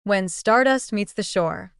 When Stardust Meets the Shore,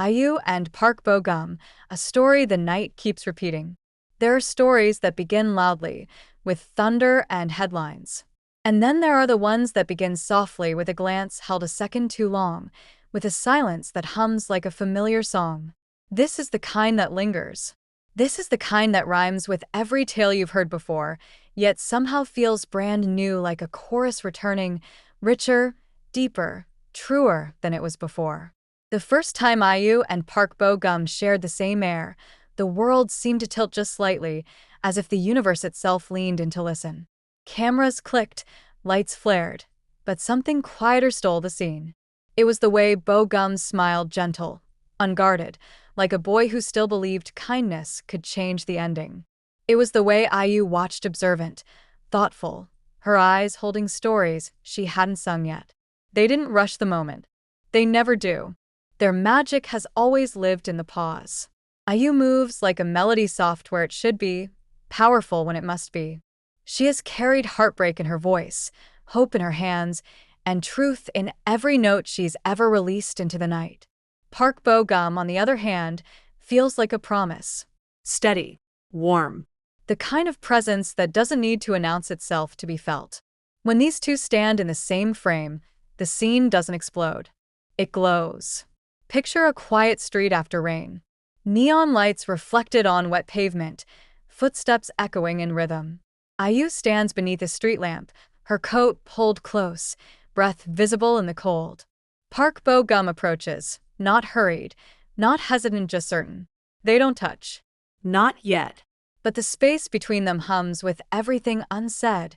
IU and Park Bo-gum, a story the night keeps repeating. There are stories that begin loudly, with thunder and headlines. And then there are the ones that begin softly with a glance held a second too long, with a silence that hums like a familiar song. This is the kind that lingers. This is the kind that rhymes with every tale you've heard before, yet somehow feels brand new, like a chorus returning, richer, deeper, truer than it was before. The first time IU and Park Bo-gum shared the same air, the world seemed to tilt just slightly, as if the universe itself leaned in to listen. Cameras clicked, lights flared, but something quieter stole the scene. It was the way Bo-gum smiled, gentle, unguarded, like a boy who still believed kindness could change the ending. It was the way IU watched, observant, thoughtful, her eyes holding stories she hadn't sung yet. They didn't rush the moment. They never do. Their magic has always lived in the pause. IU moves like a melody, soft where it should be, powerful when it must be. She has carried heartbreak in her voice, hope in her hands, and truth in every note she's ever released into the night. Park Bo-gum, on the other hand, feels like a promise. Steady, warm. The kind of presence that doesn't need to announce itself to be felt. When these two stand in the same frame, the scene doesn't explode. It glows. Picture a quiet street after rain. Neon lights reflected on wet pavement, footsteps echoing in rhythm. IU stands beneath a street lamp, her coat pulled close, breath visible in the cold. Park Bo-gum approaches, not hurried, not hesitant, just certain. They don't touch. Not yet. But the space between them hums with everything unsaid,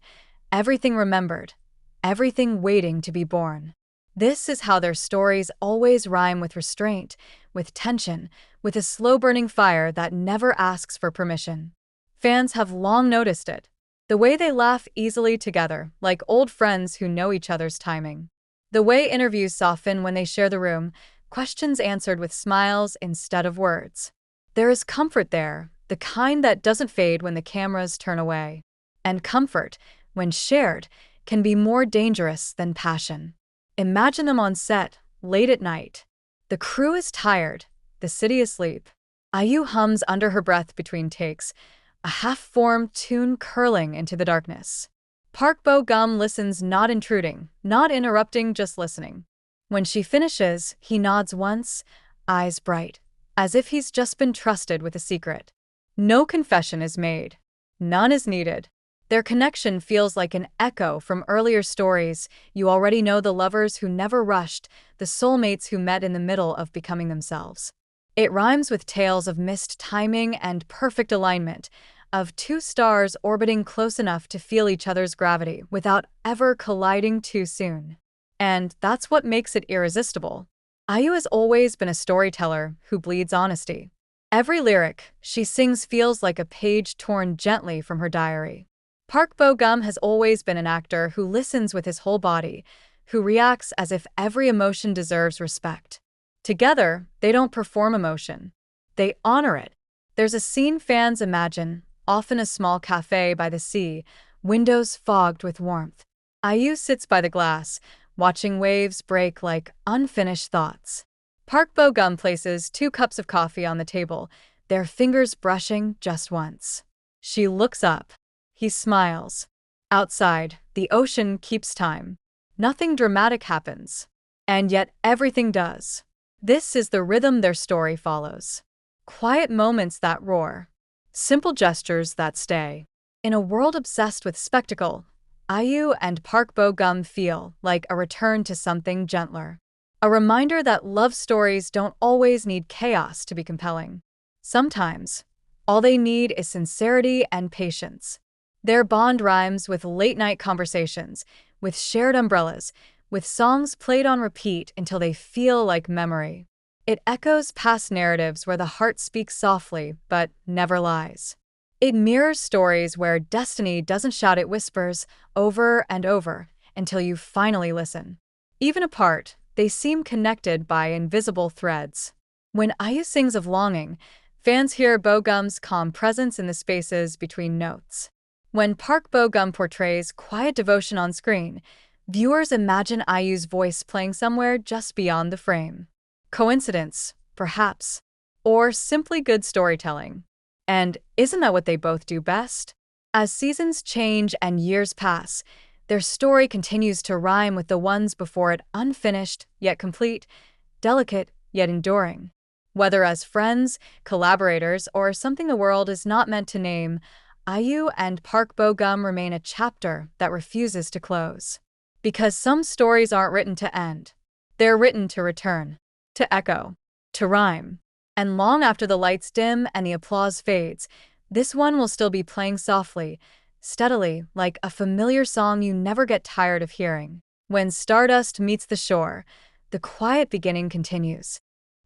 everything remembered, everything waiting to be born. This is how their stories always rhyme, with restraint, with tension, with a slow-burning fire that never asks for permission. Fans have long noticed it. The way they laugh easily together, like old friends who know each other's timing. The way interviews soften when they share the room, questions answered with smiles instead of words. There is comfort there, the kind that doesn't fade when the cameras turn away. And comfort, when shared, can be more dangerous than passion. Imagine them on set, late at night. The crew is tired, the city asleep. IU hums under her breath between takes, a half-formed tune curling into the darkness. Park Bo-gum listens, not intruding, not interrupting, just listening. When she finishes, he nods once, eyes bright, as if he's just been trusted with a secret. No confession is made. None is needed. Their connection feels like an echo from earlier stories. You already know the lovers who never rushed, the soulmates who met in the middle of becoming themselves. It rhymes with tales of missed timing and perfect alignment, of two stars orbiting close enough to feel each other's gravity without ever colliding too soon. And that's what makes it irresistible. IU has always been a storyteller who bleeds honesty. Every lyric she sings feels like a page torn gently from her diary. Park Bo-gum has always been an actor who listens with his whole body, who reacts as if every emotion deserves respect. Together, they don't perform emotion. They honor it. There's a scene fans imagine, often a small cafe by the sea, windows fogged with warmth. IU sits by the glass, watching waves break like unfinished thoughts. Park Bo-gum places 2 cups of coffee on the table, their fingers brushing just once. She looks up. He smiles. Outside, the ocean keeps time. Nothing dramatic happens. And yet everything does. This is the rhythm their story follows. Quiet moments that roar. Simple gestures that stay. In a world obsessed with spectacle, IU and Park Bo-gum feel like a return to something gentler. A reminder that love stories don't always need chaos to be compelling. Sometimes, all they need is sincerity and patience. Their bond rhymes with late-night conversations, with shared umbrellas, with songs played on repeat until they feel like memory. It echoes past narratives where the heart speaks softly but never lies. It mirrors stories where destiny doesn't shout, it whispers over and over until you finally listen. Even apart, they seem connected by invisible threads. When IU sings of longing, fans hear Bo-gum's calm presence in the spaces between notes. When Park Bo-gum portrays quiet devotion on screen, Viewers imagine IU's voice playing somewhere just beyond the frame. Coincidence, perhaps, or simply good storytelling. And isn't that what they both do best? As seasons change and years pass, their story continues to rhyme with the ones before it, unfinished yet complete, delicate yet enduring. Whether as friends, collaborators, or something the world is not meant to name, IU and Park Bo-gum remain a chapter that refuses to close. Because some stories aren't written to end. They're written to return, to echo, to rhyme. And long after the lights dim and the applause fades, this one will still be playing softly, steadily, like a familiar song you never get tired of hearing. When stardust meets the shore, the quiet beginning continues.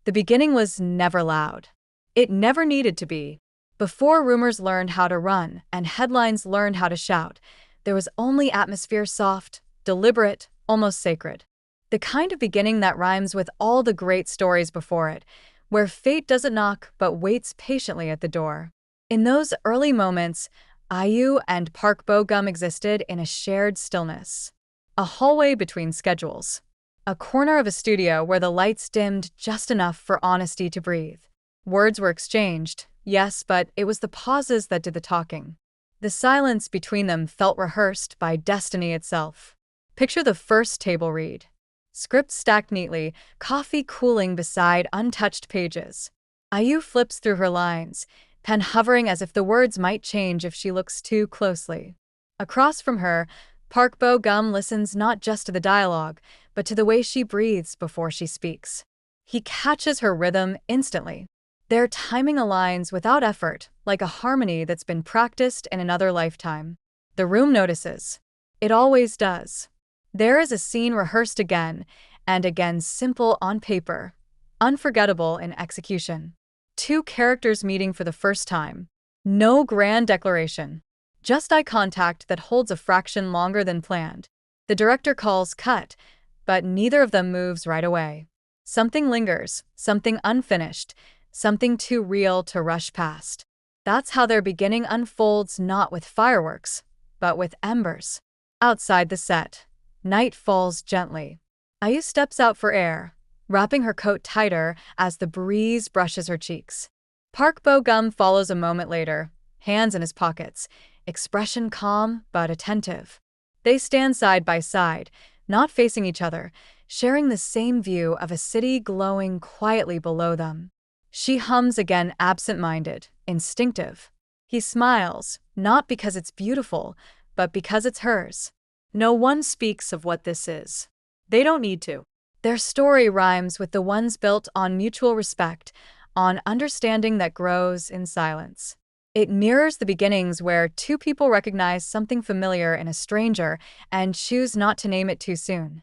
The beginning was never loud. It never needed to be. Before rumors learned how to run and headlines learned how to shout, there was only atmosphere, soft, deliberate, almost sacred. The kind of beginning that rhymes with all the great stories before it, where fate doesn't knock but waits patiently at the door. In those early moments, IU and Park Bo-gum existed in a shared stillness. A hallway between schedules. A corner of a studio where the lights dimmed just enough for honesty to breathe. Words were exchanged, yes, but it was the pauses that did the talking. The silence between them felt rehearsed by destiny itself. Picture the first table read. Script stacked neatly, coffee cooling beside untouched pages. IU flips through her lines, pen hovering as if the words might change if she looks too closely. Across from her, Park Bo-gum listens not just to the dialogue, but to the way she breathes before she speaks. He catches her rhythm instantly. Their timing aligns without effort, like a harmony that's been practiced in another lifetime. The room notices. It always does. There is a scene rehearsed again and again, simple on paper, unforgettable in execution. Two characters meeting for the first time. No grand declaration. Just eye contact that holds a fraction longer than planned. The director calls cut, but neither of them moves right away. Something lingers, something unfinished, something too real to rush past. That's how their beginning unfolds, not with fireworks, but with embers. Outside the set, night falls gently. IU steps out for air, wrapping her coat tighter as the breeze brushes her cheeks. Park Bo-gum follows a moment later, hands in his pockets, expression calm but attentive. They stand side by side, not facing each other, sharing the same view of a city glowing quietly below them. She hums again, absent-minded, instinctive. He smiles, not because it's beautiful, but because it's hers. No one speaks of what this is. They don't need to. Their story rhymes with the ones built on mutual respect, on understanding that grows in silence. It mirrors the beginnings where two people recognize something familiar in a stranger and choose not to name it too soon.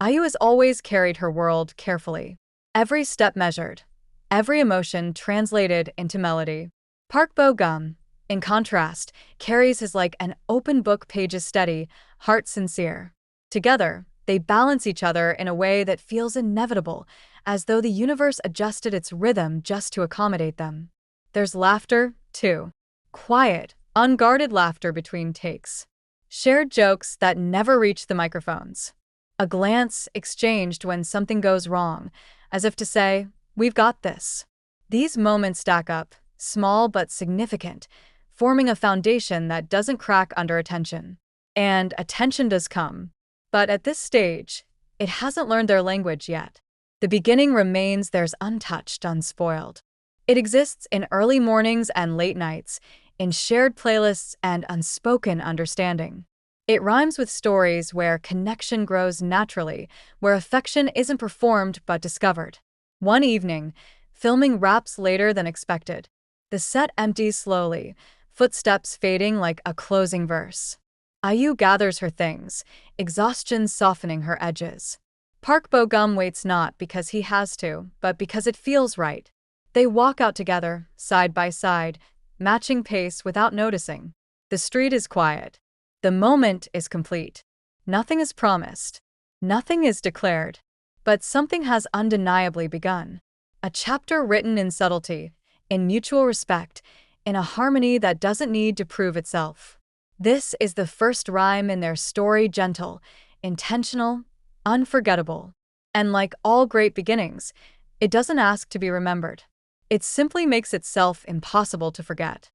IU has always carried her world carefully. Every step measured, every emotion translated into melody. Park Bo-gum, in contrast, carries his like an open book, pages steady, heart sincere. Together, they balance each other in a way that feels inevitable, as though the universe adjusted its rhythm just to accommodate them. There's laughter, too. Quiet, unguarded laughter between takes. Shared jokes that never reach the microphones. A glance exchanged when something goes wrong, as if to say, "We've got this." These moments stack up, small but significant, forming a foundation that doesn't crack under attention. And attention does come. But at this stage, it hasn't learned their language yet. The beginning remains theirs, untouched, unspoiled. It exists in early mornings and late nights, in shared playlists and unspoken understanding. It rhymes with stories where connection grows naturally, where affection isn't performed but discovered. One evening, filming wraps later than expected. The set empties slowly, footsteps fading like a closing verse. IU gathers her things, exhaustion softening her edges. Park Bo-gum waits not because he has to, but because it feels right. They walk out together, side by side, matching pace without noticing. The street is quiet. The moment is complete. Nothing is promised. Nothing is declared. But something has undeniably begun. A chapter written in subtlety, in mutual respect, in a harmony that doesn't need to prove itself. This is the first rhyme in their story, gentle, intentional, unforgettable. And like all great beginnings, it doesn't ask to be remembered. It simply makes itself impossible to forget.